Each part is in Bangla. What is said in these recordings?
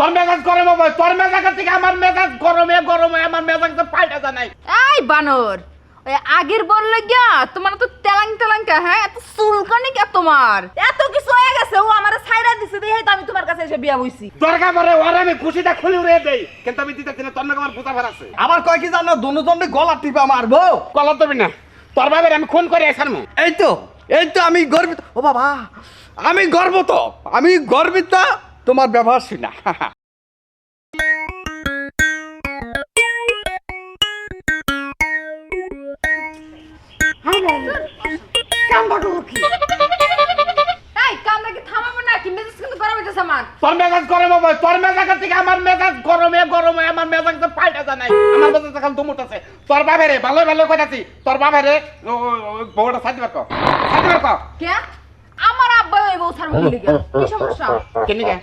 তোর মেজাজ গরম হবে, তোর মেজাজ থেকে আমার মেজাজ গরমে গরমে আমার মেজাজ তো পাল্টা জানাই। এই বানর, ওই আগের বল লাগিয়া তোমার তো তেলাং তেলাঙ্কা, হ্যাঁ এত চুলকানি কে তোমার? এত কিছু হয়ে গেছে, ও আমারে ছাইরা দিছে দেখে তো আমি তোমার কাছে এসে বিয়া বইছি। দরকার পড়ে ওর আমি খুশিটা খুলে উড়ে দেই, কিন্তু আমি দিতে না, তোর নাকি আমার বুঝা আছে। আমার কয় কি জানো, দুজনে গলা টিপা মারবো। কলর দেবি না, তোর বাবার আমি খুন করে এসারমু। এই তো আমি গর্বিত। ও বাবা, আমি গর্বিত তোমার ব্যবহার শুনা। এই কামড়া কি থামাবো না? কি মেজাজ কিন্তু গরম হইতেছে আমার। তোর মেজাজ গরম হবে, তোর মেজাজ থেকে আমার মেজাজ গরমে গরমে আমার মেজাজ তো পাল্টা জানাই। আমার মেজাজ এখন তুমুটাছে। তোর বাবারে ভালো ভালো কইতাছি, তোর বাবারে বউটা সাইতে পারকো, কে? আমার আব্বা ওই বউ ছাড়বো কি লিগা? কি সমস্যা? কেন কে?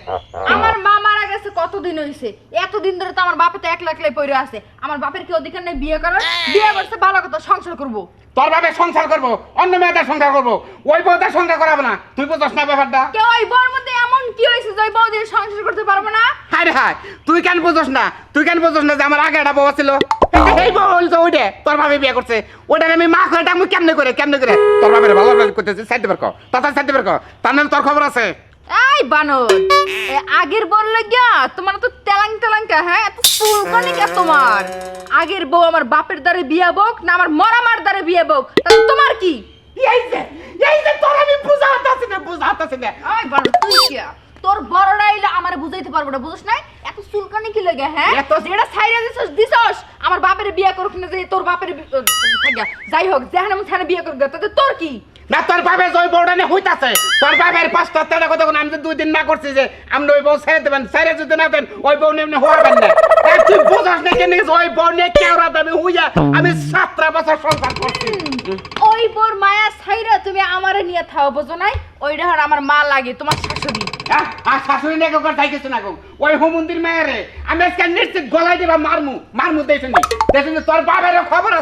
আমার মা মারা গেছে কতদিন হইছে? এতদিন ধরে তো আমার বাপে তো একলা একলাই পইরা আছে। আমার বাপের কি অধিকার নেই বিয়ে করার? বিয়ে করছে ভালো কথা, সংসার করব। তোর বাবা সংসার করবো, অন্য মেয়েদের সংসার করবো, ওই বউদের সংসার করাবো না। তুই বুঝছ না ব্যাপারটা? কে ওই বউর মধ্যে এমন কি হইছে যে ওই বউ দিয়ে সংসার করতে পারবো না? হায় হায়, তুই কেন বুঝছ না? তুই কেন বুঝছ না যে আমার আগে একটা বউ ছিল? এই বউ হইছে ওইটা, তোর বাবা বিয়ে করছে। ওইটার আমি মা করে ডাকবো কেমনে করে তোর বাবার ভালো ভালো করতেছে, সাইতে পারকো, তাছাড়া সাইতে পারকো, তার নাম তোর খবর আছে। এই বানর, আগের বউ লাগিয়া তোমার তো তেলাং তেলাঙ্কা, হ্যাঁ এত চুলকানি কে তোমার? আগের বউ আমার বাপের দ্বারে বিয়া বক না আমার মরা মার দ্বারে বিয়া বক, তাহলে তোমার কি? এই যে তোর আমি বুঝাতাছি না। এই বানর তুই কি? তোর বড়রা আইলে আমারে বুঝাইতে পারবো না, বুঝছ নাই? এত চুলকানি কি লাগে, হ্যাঁ? যেটা ছাইরা দিছস আমার বাপের বিয়া করুক না, যে তোর বাপের যাই হোক যেখানে আমি সেখানে বিয়া করুক, তাতে তোর কি? না তোর বাবা জয় বউটা নিয়ে হইতাছে, তোর বাবার 5টা তেড়া কথা আমি তো 2 দিন না করছি যে আমরা ওই বউ ছেড়ে দেবেন, ছেড়ে যদি না দেন ওই বউ নিয়ে হওয়াবেন না। তুই বুঝাস না কেন ওই বউ নিয়ে কেওড়া দামে হইয়া আমি 17 বছর সংসার করছি। ওই বোর মায়া ছাইরা তুমি আমারে নিয়ে থাও, বুঝো নাই? ওইটা হর আমার মা লাগে, তোমার শাশুড়ি। আর শাশুড়ি নিয়ে কেউ তাই কিছু না গো, ওই হুমন্দির মায়েরে আমি আজকে নিশ্চিত গলায় দিবা মারমু দেখুন তোর বাবারও খবর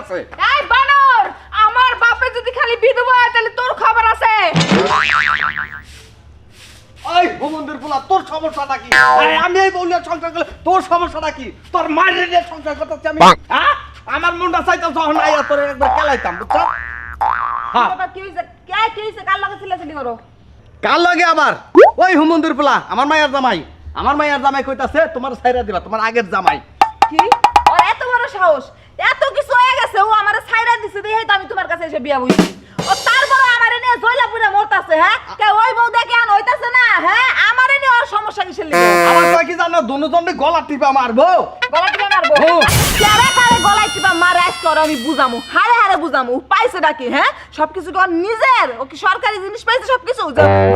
আছে। এই বানর, আমার বাপে যদি খালি বিধবা হয় তাহলে তোর খবর আছে। ওই ভূমন্দির পোলা, তোর সমস্যাটা কি? আরে আমি এই বউলে সংসার করলে তোর সমস্যাটা কি? তোর মায়ের নিয়ে সংসার করতেছি আমি। হ্যাঁ, আমার মনটা চাইতো যখন আইয়া তোর একবার কেলাইতাম, বুঝছো? হ্যাঁ, বাবা কি হইছে? কি হইছে? কার লাগে ছিলাছিলি করো? কার লাগে আবার? ওই হুমন্দির পোলা, আমার মায়ের জামাই কইতাছে তোমার ছাইরা দিবা, তোমার আগের জামাই। কি? ওর এত বড় সাহস, এত কিছু হয়ে গেছে, ও আমারে ছাইরা দিছে দেখে তো আমি তোমার কাছে এসে বিয়া বইছি। ও তারপরে আমারে নিয়ে জয়লাপুরে মরতাছে, হ্যাঁ? কে ওই বউ দেখে আন হইতাছে না, হ্যাঁ? আমারে নিয়ে ওর সমস্যা কিসের লাগে? আমার কয় কি জানো, দুজনে গলা টিপা মারবো। গলা টিপা মারবো? কারে কারে গলায় টিপা মারে আজ তোর আমি বুঝামু, হারে হারে বুঝামু। পাইছে নাকি, হ্যাঁ? সবকিছু তো ওর নিজের, ও কি সরকারি জিনিস পাইছে সবকিছু?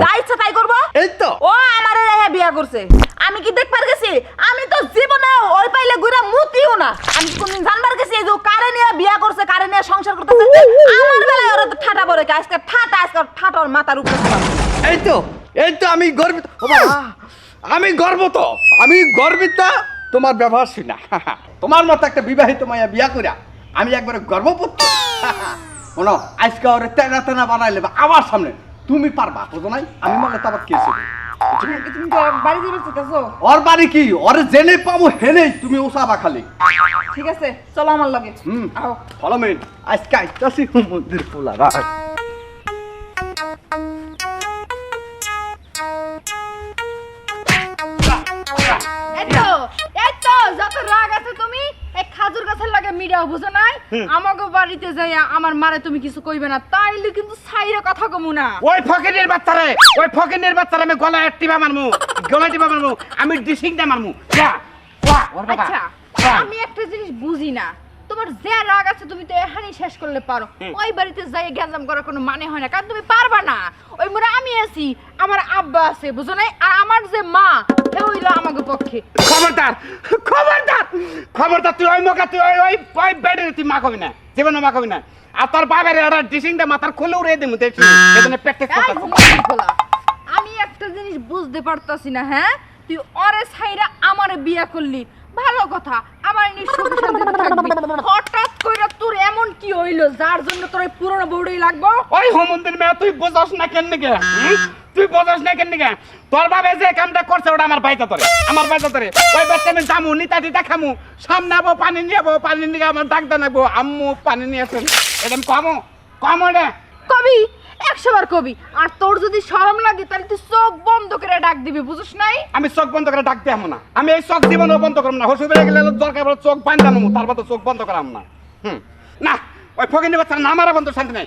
যা ইচ্ছা তাই করবো? এই তো ও আমারে রেহে বিয়া করছে, আমি কি দেখবার গেছি? আমি তো জীবনে ওই পাইলে ঘুরে মুতিও না। আমি কোনদিন জানবার গেছি এই যে ও কারে নিয়ে বিয়া করছে, কারে নিয়ে সংসার করতেছে? আমার বেলায় ওরা তো ঠাটা পড়ে, আজকে ঠাটার মাথার উপরে। এই তো আমি গর্বিত। ও বাবা, আমি গর্বিত তোমার ব্যবহার শুনা। তোমার মতো একটা বিবাহিত মাইয়া বিয়া কইরা আমি একবারে গর্ববোধ করি। শোনো, আজকে ওরে তেনা বানাইলে আমার সামনে তুমি পারবা, বুঝো নাই? আমি মনে তো আবার কে ছিল? তুমি তো বাড়ি যাবে চাইতেছো? ওর বাড়ি কি? ওরে জেনে পাবো হেনেই তুমি ওসাবা খালি। ঠিক আছে, চলো আমার লগে। আও ফলো মি। আজকে আইতাছি মন্দির পোলা ভাই। এতো যত রাগ আছে তুমি এই খাজুর গাছের লাগে মিডাও, বুঝো নাই? আমাকে বাড়িতে যাইয়া আমার মারে তুমি কিছু কইবে না, তাইলে কিন্তু ছাইরে কথা কমু না। ওই ফকিনের বাচ্চারে আমি গলায় টিপা মারমু, আমি ডিসিংটা মারমু। আচ্ছা, আমি একটা জিনিস বুঝি না, তোমার যে রাগ আছে তুমি তো এখানেই শেষ করলে পারো, ওই বাড়িতে যাই গ্যাঞ্জাম করার কোনো মানে হয় না, কারণ তুমি পারবা না। ওই মোরা আমি আছি, আমার আব্বা আছে, বুঝো নাই? আর আমার যে মা, এ হইলো আমাকে পক্ষে। খবরদার তুই ওই মুখে তুই ওই বেডে তুই মা কবি না, জীবনে মা কবি না। আর তোর বাবার একটা ডিসিংটা মাথার খুলে উড়িয়ে দিমু, দেখছি এজন্য প্র্যাকটিস এই করতেছি। ঘুমাই খোলা। আমি একটা জিনিস বুঝতে পারতাছি না, হ্যাঁ? তুই ওরে ছাইরা আমারে বিয়া করলি, ভালো কথা, আমার নি সুখে শান্তিতে থাকবি হঠাৎ কইরা তোর এমন কি হইলো যার জন্য তোর এই পুরনো বউটাই লাগবো ওই হোমন্দির মেয়ে তুই বোঝাস না কেন গে তুই বোঝাস না কেন গে তোর বাবা যে কামটা করছে ওটা আমার বাইতে তোরে ওই বাচ্চা আমি জামু নিতা দিতা খামু সামনে আবো পানি নিয়ে আমার ডাক দানাবো আম্মু পানি নিয়ে আসেন এটা কমো রে কবি 100 বার কবি আর তোর যদি শরম লাগে তাহলে তুই চোখ বন্ধ করে ডাক দিবি বুঝছ নাই আমি চোখ বন্ধ করে ডাকতে আমো না আমি এই চোখ জীবনও বন্ধ করব না হসু বেড়ে গেলে দরকার পড়ে চোখ বাঁধানো তারপর তো চোখ বন্ধ করাম না না ওই ফকিনি বাচ্চা না মারা বন্ধ শান্তি নাই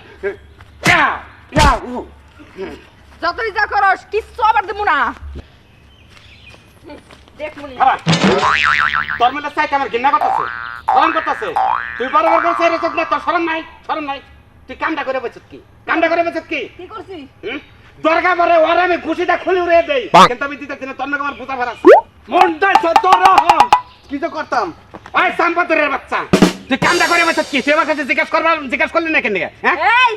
যতই যা করস কিচ্ছু আবার দেবো না দেখ মনি তোর মধ্যে চাইতে আমার ঘৃণা করতেছে শরম করতেছে তুই বরাবর করে চাই রেছত না তোর শরম নাই তুই কামটা করে বসত কি কি করছিস দরকার পরে ওর আমি ঘুষিটা খুলে উড়ে দেই কিন্তু আমি দিতে দিনে তোর নাকি আমার বুঝা ফেরাস মনটাই তোর কি তো করতাম ওই সাম্পাতুরের বাচ্চা তুই কামটা করে বসত কি তুই আমার কাছে জিজ্ঞাসা করলি না কেন হ্যাঁ এই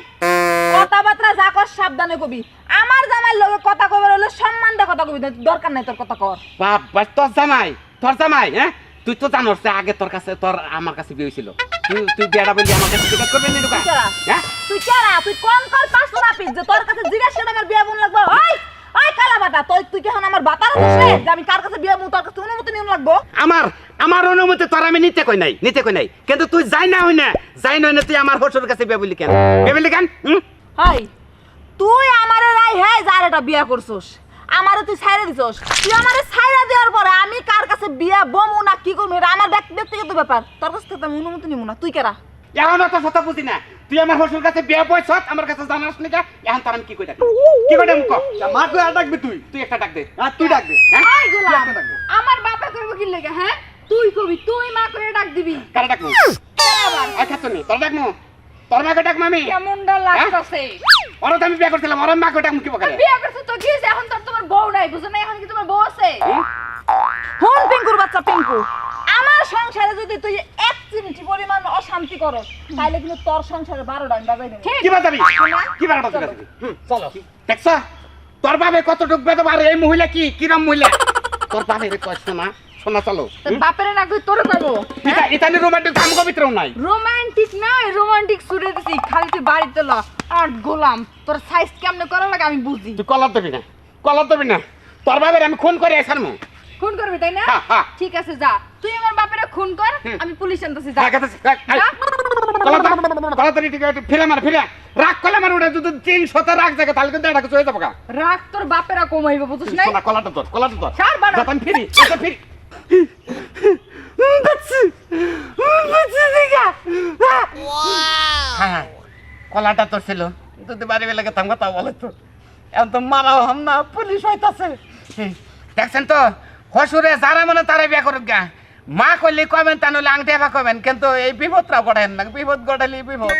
কথাবার্তা যা কর সাবধানে কবি আমার জামাই লগে কথা কইবার হলো সম্মান দিয়ে কথা কবি দরকার নাই তোর কথা কর বাবা তোর জামাই হ্যাঁ তুই তো জানোস যে আগে তোর আমার কাছে বিয়ে হয়েছিল তুই বিয়েটা বললি আমার কাছে জিজ্ঞাসা করবি না হ্যাঁ তুই কেরা তুই কোন কল পাস না পিস যে তোর কাছে জিজ্ঞাসা করে আমার বিয়ে বোন লাগবে ওই ওই কালা বাটা তুই কি এখন আমার বাতার বসে যে আমি কার কাছে বিয়ে বোন তোর কাছে অনুমতি নিয়ম লাগবো আমার অনুমতি তোর আমি নিতে কই নাই কিন্তু তুই যাই না হই না তুই আমার হসুর কাছে বিয়ে বললি কেন হাই তুই আমারে রাই হে যার এটা বিয়ে করছস আমারে তুই ছাইরা দিছস তুই আমারে ছাইরা দেওয়ার পরে আমি কার কাছে বিয়ে বমু না কি করব এটা আমার ব্যক্তিগত ব্যাপার তোর কাছে তো আমি অনুমতি নিব না তুই কেরা এখন তো কথা বুঝি না তুই আমার হসুর কাছে বিয়ে বইছত আমার কাছে জানাস নি এখন তার আমি কি কই ডাকি মা কই ডাকবি তুই একটা ডাক দে আর তুই ডাক দে এই গোলাম আমার বাপে করব কি লাগা হ্যাঁ তুই কবি তুই মা করে ডাক দিবি কারে ডাকমু আচ্ছা তুমি তোর ডাকমু তোর মাকে ডাকমু আমি কেমনটা লাগতাছে ওরা তো আমি বিয়ে করছিলাম ওরা মাকে ডাকমু কি বকারে বিয়ে করছিস তো কি হইছে? এখন তোর তোমার বউ নাই বুঝছ না এখন কি তোমার বউ আছে হন পিঙ্কুর বাচ্চা পিঙ্কু আমার সংসারে যদি তুই 1 চিমটি পরিমাণ অশান্তি করস তাহলে কিন্তু তোর সংসারে 12টা আমি বাজাই দেব কি বাজাবি কি বাজাবি চলো দেখছ তোর বাবা কতটুক বেদ আর এই মহিলা কিরম মহিলা তোর বাবা রে কষ্ট না শোনা চলো তোর বাপেরে না কই তোরে কইবো এটা নি রোমান্টিক কাম কবিত্রও নাই রোমান্টিক সুরে দিছি খালি তুই বাড়িতে ল আর গোলাম তোর সাইজ কেমনে করা লাগে আমি বুঝি তুই কলার দিবি না তোর বাবার আমি খুন করে এসারমু খুন করবি তাই না হ্যাঁ, হ্যাঁ। ঠিক আছে যা তুই আমার বাপেরে খুন কর আমি পুলিশ আনতেছি যা ফিরে রাগ করলে আমার ওটা যদি 300 রাগ জায়গা তাহলে কিন্তু এটা কিছু হয়ে যাবো রাগ তোর বাপেরা কমাইবে বুঝছিস না কলাটা তোর ছাড় বাড়া। যখন ফিরি হ্যাঁ কলাটা তোর ছিল যদি বাড়ি বেলাকে থামবা তা বলে তো এখন তো মারাও হাম না পুলিশ হইতাছে দেখছেন তো হসুরে যারা মনে তারা বিয়া করুক গা মা করলে কবেন তা নলে আংটি এবা কবেন কিন্তু এই বিপদটা ঘটাইন না বিপদ ঘটাইলে বিপদ